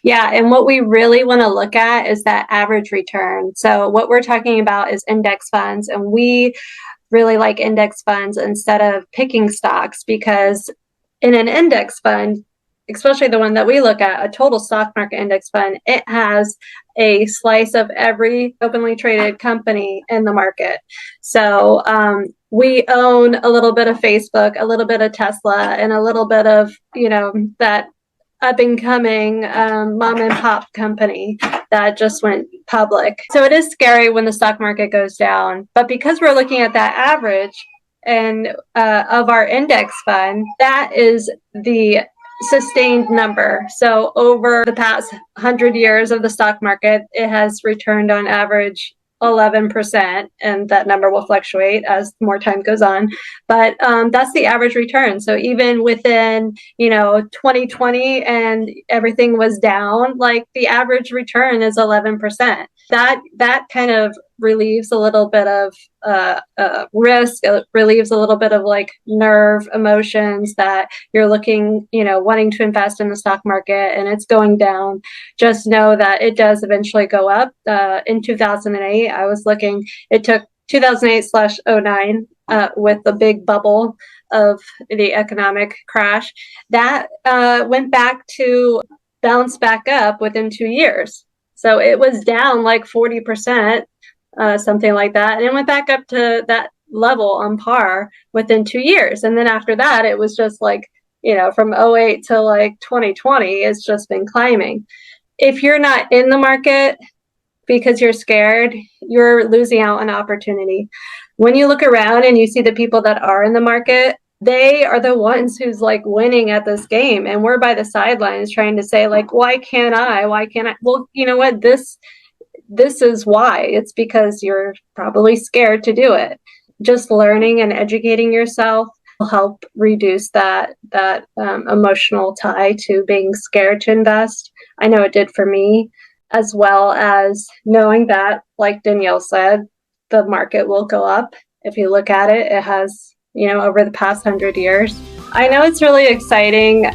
Yeah, and what we really want to look at is that average return. So what we're talking about is index funds, and we really like index funds instead of picking stocks because in an index fund, especially the one that we look at, a total stock market index fund, it has a slice of every openly traded company in the market. So we own a little bit of Facebook, a little bit of Tesla, and a little bit of, that up and coming mom and pop company that just went public. So it is scary when the stock market goes down, but because we're looking at that average and of our index fund, that is the sustained number. So over the past 100 years of the stock market, it has returned on average 11%, and that number will fluctuate as more time goes on. But that's the average return. So even within, 2020 and everything was down, like the average return is 11%. That kind of relieves a little bit of risk. It relieves a little bit of like nerve emotions that you're looking, wanting to invest in the stock market and it's going down. Just know that it does eventually go up. In 2008, I was looking, it took 2008/09 with the big bubble of the economic crash. That went back to bounce back up within 2 years. So it was down like 40%, something like that. And it went back up to that level on par within 2 years. And then after that, it was just like, from 08 to like 2020, it's just been climbing. If you're not in the market because you're scared, you're losing out on opportunity. When you look around and you see the people that are in the market, they are the ones who's like winning at this game, and we're by the sidelines trying to say like, why can't I? Well, you know what, this is why. It's because you're probably scared to do it. Just learning and educating yourself will help reduce that emotional tie to being scared to invest. I know it did for me, as well as knowing that, like Danielle said, the market will go up. If you look at it, it has, over the past 100 years. I know it's really exciting.